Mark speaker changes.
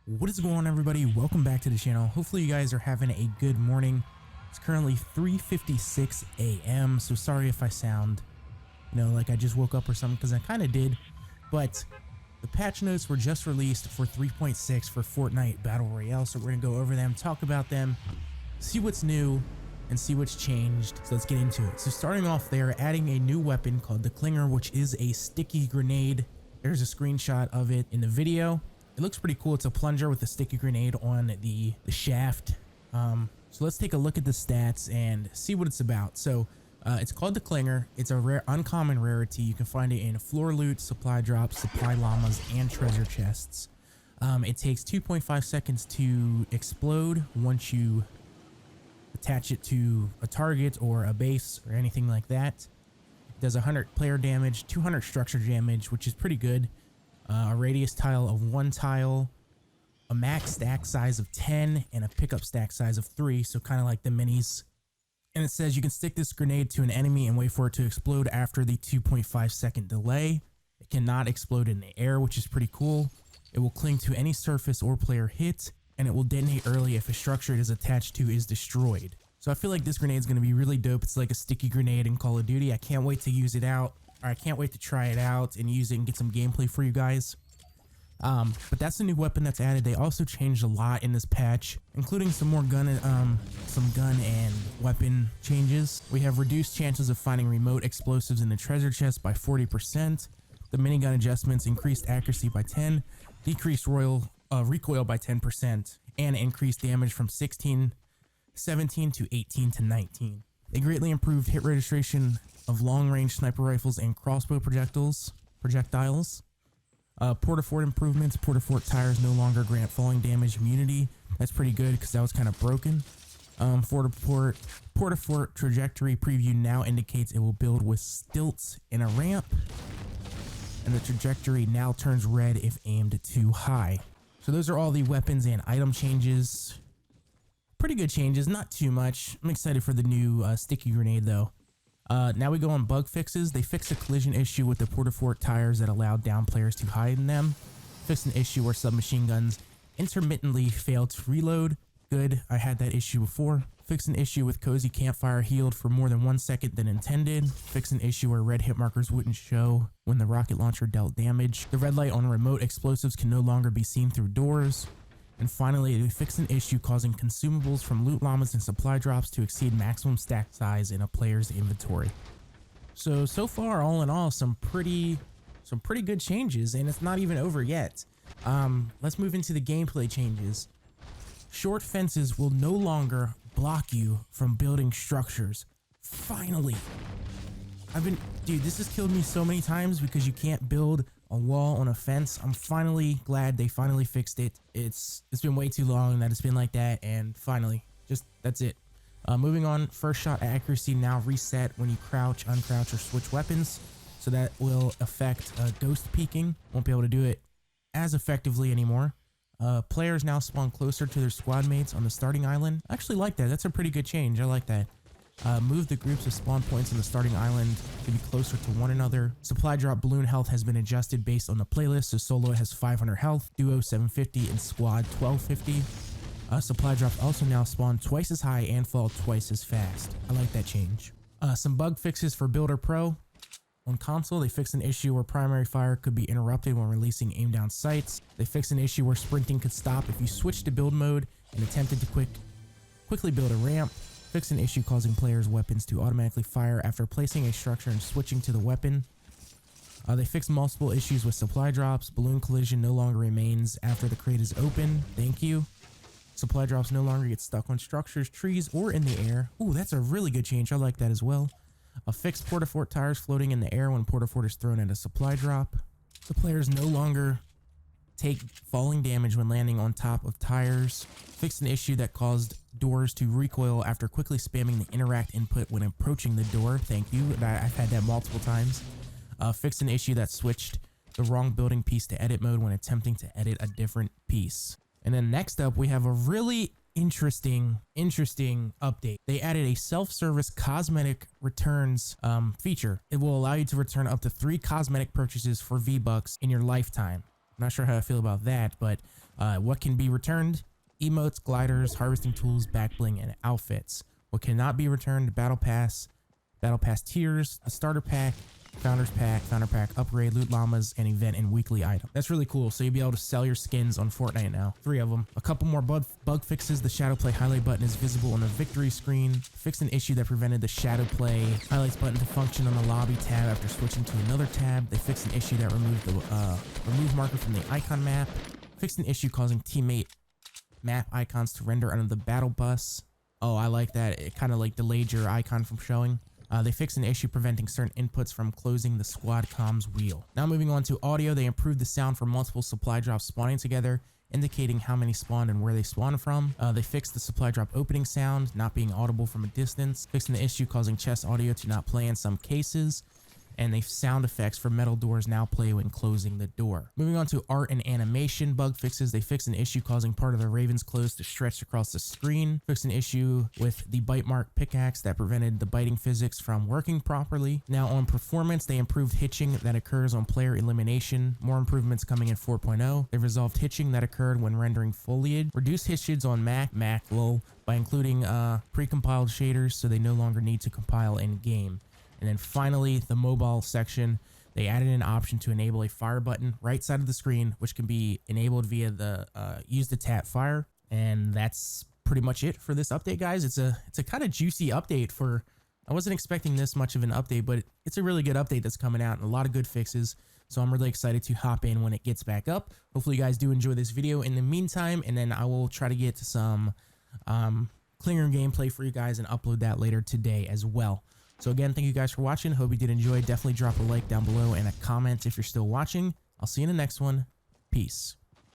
Speaker 1: What is going on, everybody? Welcome back to the channel. Hopefully you guys are having a good morning. It's currently 3:56 a.m. so sorry if I sound like I just woke up or something, because I kind of did. But the patch notes were just released for 3.6 for Fortnite Battle Royale, so we're gonna go over them, talk about them, see what's new and see what's changed. So let's get into it. So starting off, they're adding a new weapon called the Clinger, which is a sticky grenade. There's a screenshot of it in the video. It looks pretty cool. It's a plunger with a sticky grenade on the shaft. So let's take a look at the stats and see what it's about. So it's called the Clinger. It's a rare, uncommon rarity. You can find it in floor loot, supply drops, supply llamas, and treasure chests. It takes 2.5 seconds to explode once you attach it to a target or a base or anything like that. It does 100 player damage, 200 structure damage, which is pretty good. A radius tile of 1 tile, a max stack size of 10, and a pickup stack size of 3, so kind of like the minis. And it says you can stick this grenade to an enemy and wait for it to explode after the 2.5 second delay. It cannot explode in the air, which is pretty cool. It will cling to any surface or player hit, and it will detonate early if a structure it is attached to is destroyed. So I feel like this grenade is going to be really dope. It's like a sticky grenade in Call of Duty. I can't wait to use it out. I can't wait to try it out and use it and get some gameplay for you guys. But that's the new weapon that's added. They also changed a lot in this patch, including some more gun and weapon changes. We have reduced chances of finding remote explosives in the treasure chest by 40%. The minigun adjustments increased accuracy by 10, decreased recoil by 10%, and increased damage from 17 to 18 to 19. They greatly improved hit registration of long-range sniper rifles and crossbow projectiles. Porta-fort improvements. Porta-fort tires no longer grant falling damage immunity. That's pretty good because that was kind of broken. Porta-fort trajectory preview now indicates it will build with stilts and a ramp, and the trajectory now turns red if aimed too high. So those are all the weapons and item changes. Pretty good changes, not too much. I'm excited for the new sticky grenade though. Now we go on bug fixes. They fixed a collision issue with the porta-fort tires that allowed down players to hide in them. Fixed an issue where submachine guns intermittently failed to reload. Good, I had that issue before. Fixed an issue with cozy campfire healed for more than 1 second than intended. Fixed an issue where red hit markers wouldn't show when the rocket launcher dealt damage. The red light on remote explosives can no longer be seen through doors. And finally, they fixed an issue causing consumables from loot llamas and supply drops to exceed maximum stack size in a player's inventory. So far, all in all, some pretty good changes, and it's not even over yet. Let's move into the gameplay changes. Short fences will no longer block you from building structures. Finally. Dude, this has killed me so many times because you can't build a wall on a fence. I'm finally glad they finally fixed it. It's been way too long that it's been like that, and finally, that's it. Moving on, first shot accuracy now reset when you crouch, uncrouch, or switch weapons. So that will affect ghost peeking. Won't be able to do it as effectively anymore. Players now spawn closer to their squad mates on the starting island. I actually like that. That's a pretty good change. I like that. Move the groups of spawn points on the starting island to be closer to one another. Supply drop balloon health has been adjusted based on the playlist, so solo has 500 health, duo 750, and squad 1250. Supply drops also now spawn twice as high and fall twice as fast. I like that change. Some bug fixes for Builder Pro. On console, they fixed an issue where primary fire could be interrupted when releasing aim down sights. They fixed an issue where sprinting could stop if you switched to build mode and attempted to quickly build a ramp. Fixed an issue causing players' weapons to automatically fire after placing a structure and switching to the weapon. They fixed multiple issues with supply drops. Balloon collision no longer remains after the crate is open. Thank you. Supply drops no longer get stuck on structures, trees, or in the air. Ooh, that's a really good change. I like that as well. A fixed porta-fort tires floating in the air when porta-fort is thrown at a supply drop. The players no longer take falling damage when landing on top of tires. Fixed an issue that caused doors to recoil after quickly spamming the interact input when approaching the door. Thank you. I've had that multiple times. Fixed an issue that switched the wrong building piece to edit mode when attempting to edit a different piece. And then next up, we have a really interesting update. They added a self-service cosmetic returns feature. It will allow you to return up to 3 cosmetic purchases for V-Bucks in your lifetime. Not sure how I feel about that, but what can be returned? Emotes, gliders, harvesting tools, back bling, and outfits. What cannot be returned? Battle pass tiers, the starter pack, founder pack, upgrade, loot llamas, and event and weekly item. That's really cool. So you'll be able to sell your skins on Fortnite now. 3 of them. A couple more bug fixes. The shadow play highlight button is visible on the victory screen. Fixed an issue that prevented the shadow play highlights button to function on the lobby tab after switching to another tab. They fixed an issue that removed the remove marker from the icon map. Fixed an issue causing teammate map icons to render under the battle bus. Oh, I like that. It kind of like delayed your icon from showing. They fixed an issue preventing certain inputs from closing the squad comms wheel. Now moving on to audio, they improved the sound for multiple supply drops spawning together, indicating how many spawned and where they spawned from. They fixed the supply drop opening sound, not being audible from a distance, fixing the issue causing chest audio to not play in some cases. And the sound effects for metal doors now play when closing the door. Moving on to art and animation bug fixes, they fixed an issue causing part of the Raven's clothes to stretch across the screen. Fixed an issue with the bite mark pickaxe that prevented the biting physics from working properly. Now on performance, they improved hitching that occurs on player elimination. More improvements coming in 4.0. They resolved hitching that occurred when rendering foliage. Reduced hitches on Mac lol, by including pre-compiled shaders so they no longer need to compile in game. And then finally, the mobile section, they added an option to enable a fire button right side of the screen, which can be enabled via the use to tap fire. And that's pretty much it for this update, guys. It's a kind of juicy update I wasn't expecting this much of an update, but it's a really good update that's coming out and a lot of good fixes. So I'm really excited to hop in when it gets back up. Hopefully you guys do enjoy this video in the meantime, and then I will try to get to some cleaner gameplay for you guys and upload that later today as well. So again, thank you guys for watching. Hope you did enjoy. Definitely drop a like down below and a comment if you're still watching. I'll see you in the next one. Peace.